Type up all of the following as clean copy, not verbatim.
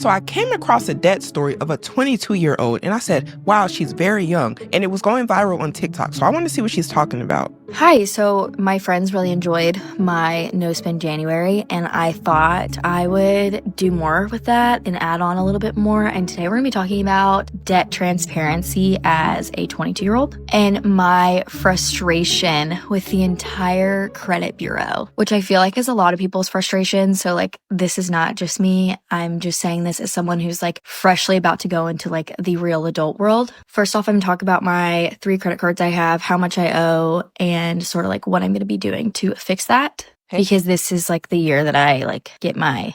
So I came across a debt story of a 22-year-old and I said, wow, she's very young. And it was going viral on TikTok. So I want to see what she's talking about. Hi, so my friends really enjoyed my no spend January, and I thought I would do more with that and add on a little bit more. And today we're gonna be talking about debt transparency as a 22-year-old and my frustration with the entire credit bureau, which I feel like is a lot of people's frustration. So like, this is not just me. I'm just saying this as someone who's like freshly about to go into like the real adult world. First off, I'm gonna talk about my 3 credit cards I have, how much I owe, and sort of like what I'm going to be doing to fix that. Because this is like the year that I like get my,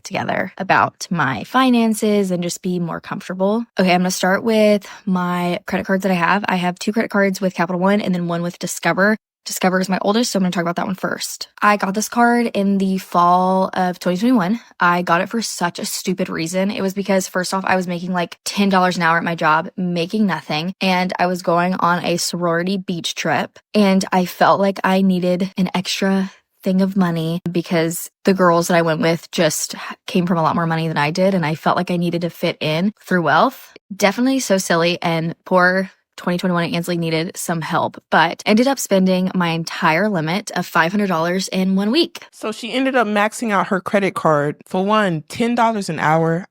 together about my finances and just be more comfortable. Okay, I'm going to start with my credit cards that I have. I have 2 credit cards with Capital One and then one with Discover. Discover is my oldest, so I'm going to talk about that one first. I got this card in the fall of 2021. I got it for such a stupid reason. It was because, first off, I was making like $10 an hour at my job, making nothing, and I was going on a sorority beach trip, and I felt like I needed an extra thing of money because the girls that I went with just came from a lot more money than I did, and I felt like I needed to fit in through wealth. Definitely so silly, and poor 2021 Ansley needed some help, but ended up spending my entire limit of $500 in 1 week. So she ended up maxing out her credit card. For one, $10 an hour.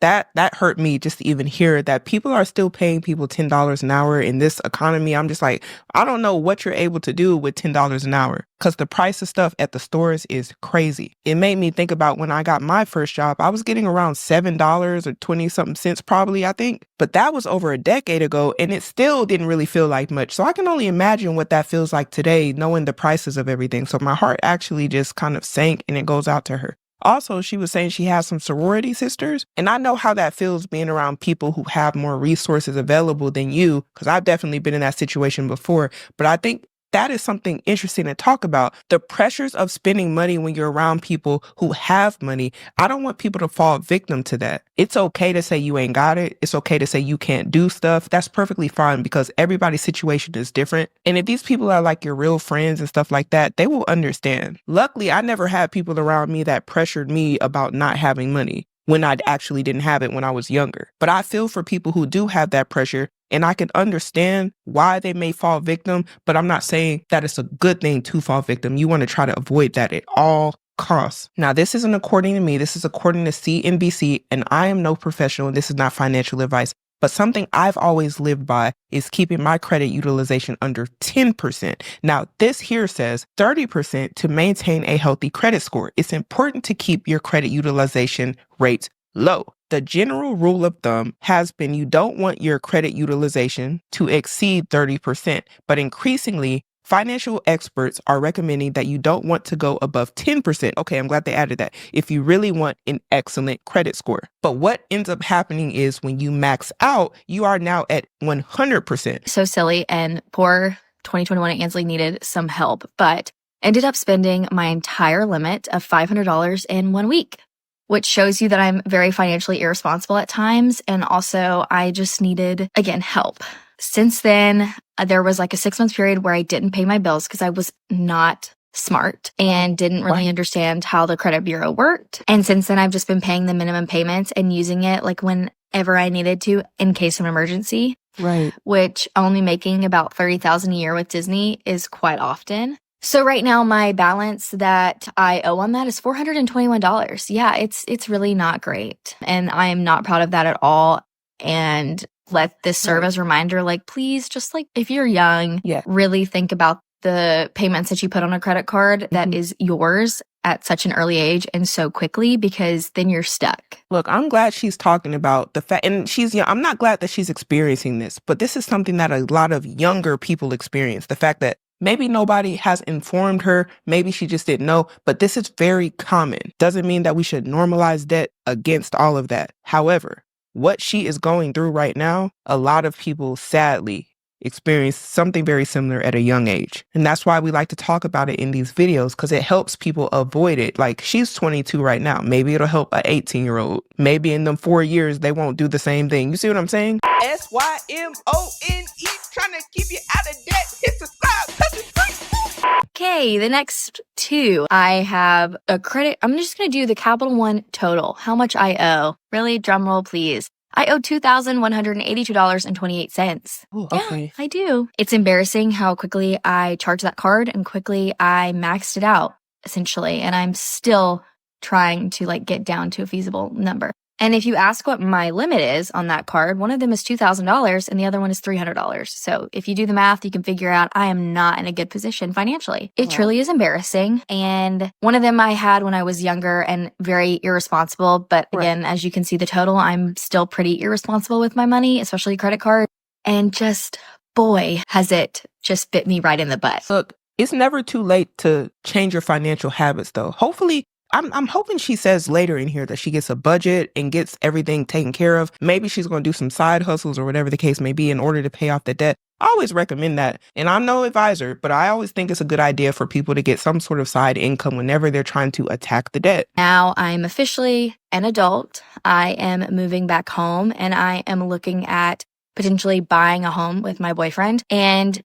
That hurt me just to even hear that people are still paying people $10 an hour in this economy. I'm just like, I don't know what you're able to do with $10 an hour because the price of stuff at the stores is crazy. It made me think about when I got my first job, I was getting around $7 or 20 something cents probably, I think. But that was over a decade ago and it still didn't really feel like much. So I can only imagine what that feels like today, knowing the prices of everything. So my heart actually just kind of sank and it goes out to her. Also, she was saying she has some sorority sisters, and I know how that feels being around people who have more resources available than you, because I've definitely been in that situation before. But I think that is something interesting to talk about. The pressures of spending money when you're around people who have money. I don't want people to fall victim to that. It's okay to say you ain't got it. It's okay to say you can't do stuff. That's perfectly fine because everybody's situation is different. And if these people are like your real friends and stuff like that, they will understand. Luckily, I never had people around me that pressured me about not having money when I actually didn't have it when I was younger. But I feel for people who do have that pressure, and I can understand why they may fall victim, but I'm not saying that it's a good thing to fall victim. You want to try to avoid that at all costs. Now, this isn't according to me. This is according to CNBC, and I am no professional, and this is not financial advice. But something I've always lived by is keeping my credit utilization under 10%. Now, this here says 30% to maintain a healthy credit score. It's important to keep your credit utilization rates low. The general rule of thumb has been you don't want your credit utilization to exceed 30%, but increasingly, financial experts are recommending that you don't want to go above 10%. Okay, I'm glad they added that. If you really want an excellent credit score. But what ends up happening is when you max out, you are now at 100%. So silly, and poor 2021 Ansley needed some help, but ended up spending my entire limit of $500 in 1 week, which shows you that I'm very financially irresponsible at times. And also I just needed, again, help. Since then, there was like a 6-month period where I didn't pay my bills because I was not smart and didn't really understand how the credit bureau worked. And since then, I've just been paying the minimum payments and using it like whenever I needed to in case of an emergency. Right. Which only making about $30,000 a year with Disney is quite often. So right now, my balance that I owe on that is $421. Yeah, it's really not great. And I'm not proud of that at all. And let this serve as a reminder, like, please, just like, if you're young, really think about the payments that you put on a credit card that is yours at such an early age and so quickly, because then you're stuck. Look, I'm glad she's talking about the fact, and she's young. I'm not glad that she's experiencing this, but this is something that a lot of younger people experience. The fact that maybe nobody has informed her, maybe she just didn't know, but this is very common. Doesn't mean that we should normalize debt against all of that. However, what she is going through right now, a lot of people sadly experience something very similar at a young age. And that's why we like to talk about it in these videos, because it helps people avoid it. Like, she's 22 right now. Maybe it'll help an 18-year-old. Maybe in them 4 years, they won't do the same thing. You see what I'm saying? Symone, trying to keep you out of debt. Hit subscribe, 'cause it's free. Okay, the next two. I have a credit. I'm just going to do the Capital One total. How much I owe. Really? Drum roll, please. I owe $2,182.28. Ooh, Yeah, okay. I do. It's embarrassing how quickly I charged that card and quickly I maxed it out, essentially. And I'm still trying to like get down to a feasible number. And if you ask what my limit is on that card, one of them is $2,000 and the other one is $300. So if you do the math, you can figure out I am not in a good position financially. It truly is embarrassing. And one of them I had when I was younger and very irresponsible. But again, as you can see the total, I'm still pretty irresponsible with my money, especially credit card. And just, boy, has it just bit me right in the butt. Look, it's never too late to change your financial habits, though. Hopefully, I'm hoping she says later in here that she gets a budget and gets everything taken care of. Maybe she's going to do some side hustles or whatever the case may be in order to pay off the debt. I always recommend that. And I'm no advisor, but I always think it's a good idea for people to get some sort of side income whenever they're trying to attack the debt. Now I'm officially an adult. I am moving back home and I am looking at potentially buying a home with my boyfriend. And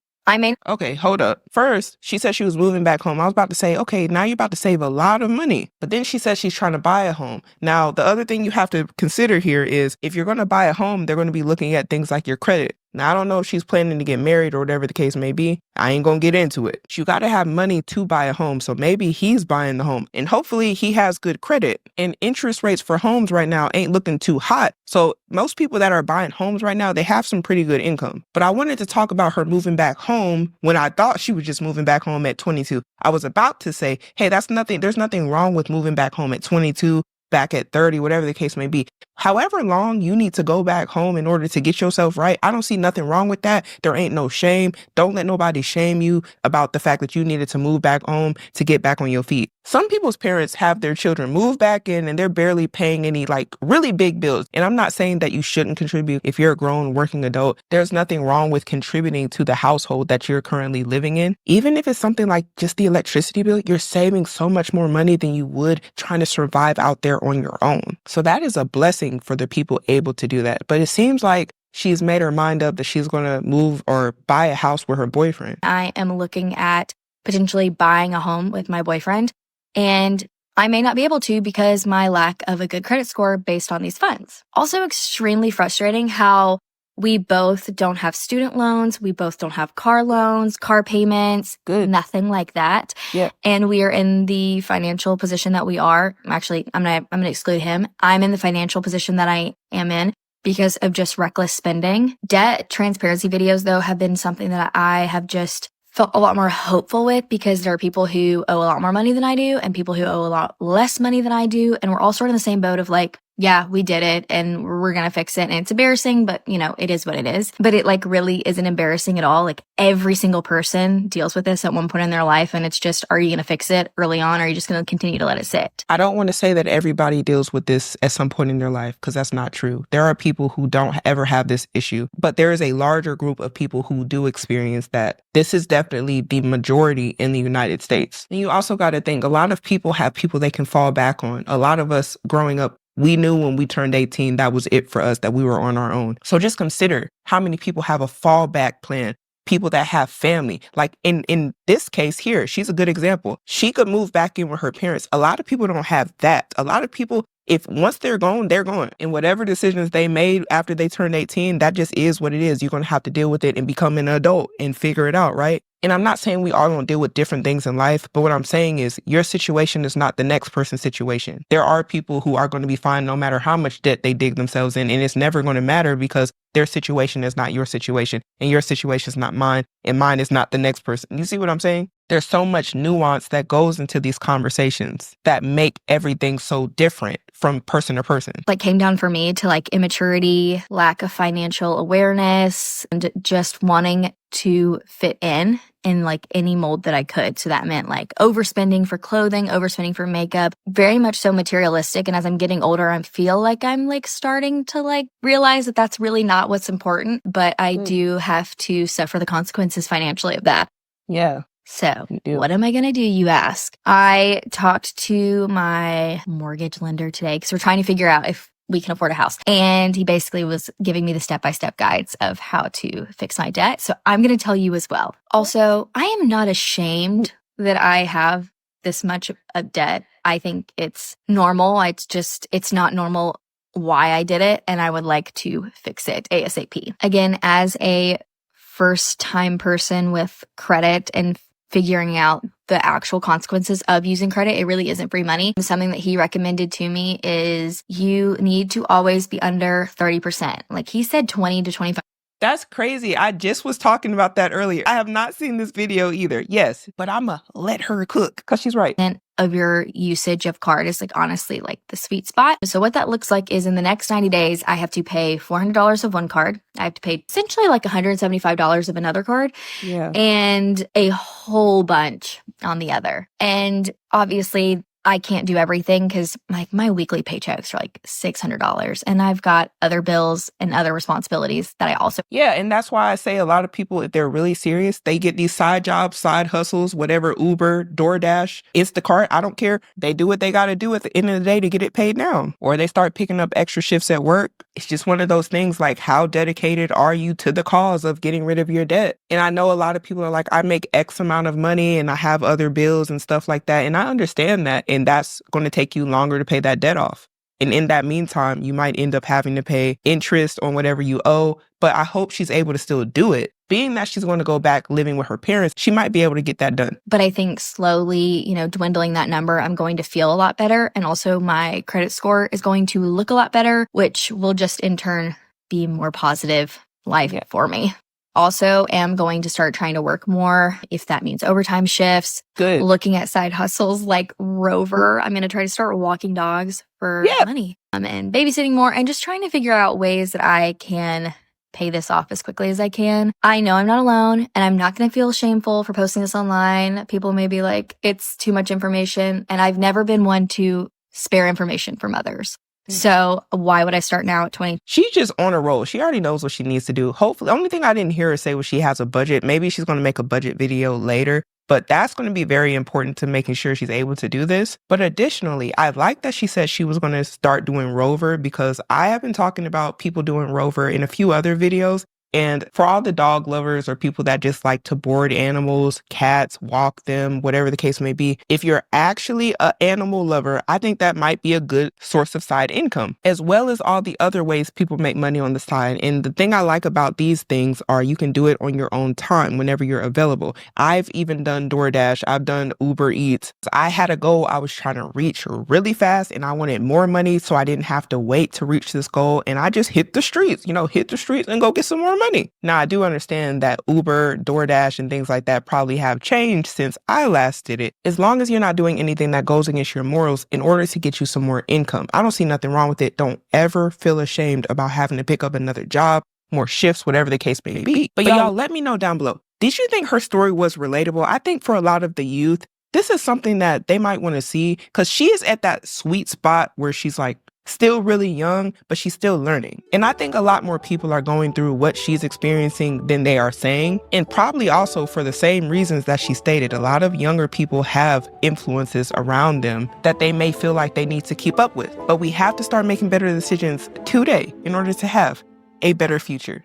Okay, hold up. First, she said she was moving back home. I was about to say, okay, now you're about to save a lot of money. But then she said she's trying to buy a home. Now, the other thing you have to consider here is if you're going to buy a home, they're going to be looking at things like your credit. Now, I don't know if she's planning to get married or whatever the case may be. I ain't going to get into it. You got to have money to buy a home. So maybe he's buying the home and hopefully he has good credit. And interest rates for homes right now ain't looking too hot. So most people that are buying homes right now, they have some pretty good income. But I wanted to talk about her moving back home when I thought she was just moving back home at 22. I was about to say, hey, there's nothing wrong with moving back home at 22. Back at 30, whatever the case may be. However long you need to go back home in order to get yourself right, I don't see nothing wrong with that. There ain't no shame. Don't let nobody shame you about the fact that you needed to move back home to get back on your feet. Some people's parents have their children move back in and they're barely paying any like really big bills. And I'm not saying that you shouldn't contribute if you're a grown working adult. There's nothing wrong with contributing to the household that you're currently living in. Even if it's something like just the electricity bill, you're saving so much more money than you would trying to survive out there on your own. So that is a blessing for the people able to do that. But it seems like she's made her mind up that she's going to move or buy a house with her boyfriend. I am looking at potentially buying a home with my boyfriend, and I may not be able to because my lack of a good credit score based on these funds. Also extremely frustrating how we both don't have student loans. We both don't have car loans, car payments, nothing like that. Yeah. And we are in the financial position that we are. Actually, I'm going to exclude him. I'm in the financial position that I am in because of just reckless spending. Debt transparency videos, though, have been something that I have just felt a lot more hopeful with because there are people who owe a lot more money than I do and people who owe a lot less money than I do. And we're all sort of in the same boat of like, yeah, we did it and we're going to fix it. And it's embarrassing, but you know, it is what it is. But it like really isn't embarrassing at all. Like every single person deals with this at one point in their life. And it's just, are you going to fix it early on? Or are you just going to continue to let it sit? I don't want to say that everybody deals with this at some point in their life because that's not true. There are people who don't ever have this issue, but there is a larger group of people who do experience that. This is definitely the majority in the United States. And you also got to think a lot of people have people they can fall back on. A lot of us growing up, we knew when we turned 18, that was it for us, that we were on our own. So just consider how many people have a fallback plan, people that have family. Like in this case here, she's a good example. She could move back in with her parents. A lot of people don't have that. A lot of people, if once they're gone, they're gone. And whatever decisions they made after they turned 18, that just is what it is. You're going to have to deal with it and become an adult and figure it out, right? And I'm not saying we all don't deal with different things in life, but what I'm saying is your situation is not the next person's situation. There are people who are going to be fine no matter how much debt they dig themselves in, and it's never going to matter because their situation is not your situation, and your situation is not mine, and mine is not the next person. You see what I'm saying? There's so much nuance that goes into these conversations that make everything so different from person to person. Like came down for me to like immaturity, lack of financial awareness, and just wanting to fit in like any mold that I could. So that meant like overspending for clothing, overspending for makeup, very much so materialistic. And as I'm getting older, I feel like I'm like starting to like realize that that's really not what's important, but I do have to suffer the consequences financially of that. Yeah. So what am I going to do, you ask? I talked to my mortgage lender today because we're trying to figure out if we can afford a house. And he basically was giving me the step-by-step guides of how to fix my debt. So I'm going to tell you as well. Also, I am not ashamed that I have this much of debt. I think it's normal. It's not normal why I did it, and I would like to fix it ASAP. Again, as a first-time person with credit and figuring out the actual consequences of using credit, it really isn't free money. Something that he recommended to me is you need to always be under 30%. Like he said 20 to 25. That's crazy. I just was talking about that earlier. I have not seen this video either. Yes, but I'ma let her cook because she's right. Of your usage of card is like honestly like the sweet spot. So what that looks like is in the next 90 days, I have to pay $400 of one card. I have to pay essentially like $175 of another card. Yeah. And a whole bunch on the other. And obviously I can't do everything because like my weekly paychecks are like $600 and I've got other bills and other responsibilities that I also. Yeah. And that's why I say a lot of people, if they're really serious, they get these side jobs, side hustles, whatever, Uber, DoorDash, Instacart, I don't care. They do what they got to do at the end of the day to get it paid now. Or they start picking up extra shifts at work. It's just one of those things like how dedicated are you to the cause of getting rid of your debt? And I know a lot of people are like, I make X amount of money and I have other bills and stuff like that. And I understand that. And that's going to take you longer to pay that debt off. And in that meantime, you might end up having to pay interest on whatever you owe. But I hope she's able to still do it. Being that she's going to go back living with her parents, she might be able to get that done. But I think slowly, dwindling that number, I'm going to feel a lot better. And also my credit score is going to look a lot better, which will just in turn be more positive life for me. Also am going to start trying to work more, if that means overtime shifts. Good. Looking at side hustles like Rover. I'm going to try to start walking dogs for money and babysitting more and just trying to figure out ways that I can pay this off as quickly as I can. I know I'm not alone and I'm not going to feel shameful for posting this online. People may be like, it's too much information. And I've never been one to spare information from others. So why would I start now at 20? She's just on a roll. She already knows what she needs to do. Hopefully, the only thing I didn't hear her say was she has a budget. Maybe she's going to make a budget video later. But that's going to be very important to making sure she's able to do this. But additionally, I like that she said she was going to start doing Rover because I have been talking about people doing Rover in a few other videos. And for all the dog lovers or people that just like to board animals, cats, walk them, whatever the case may be, if you're actually an animal lover, I think that might be a good source of side income, as well as all the other ways people make money on the side. And the thing I like about these things are you can do it on your own time whenever you're available. I've even done DoorDash. I've done Uber Eats. I had a goal I was trying to reach really fast and I wanted more money so I didn't have to wait to reach this goal. And I just hit the streets and go get some more money. Now, I do understand that Uber, DoorDash, and things like that probably have changed since I last did it. As long as you're not doing anything that goes against your morals in order to get you some more income. I don't see nothing wrong with it. Don't ever feel ashamed about having to pick up another job, more shifts, whatever the case may be. But y'all, let me know down below. Did you think her story was relatable? I think for a lot of the youth, this is something that they might want to see because she is at that sweet spot where she's like, still really young, but she's still learning. And I think a lot more people are going through what she's experiencing than they are saying. And probably also for the same reasons that she stated, a lot of younger people have influences around them that they may feel like they need to keep up with. But we have to start making better decisions today in order to have a better future.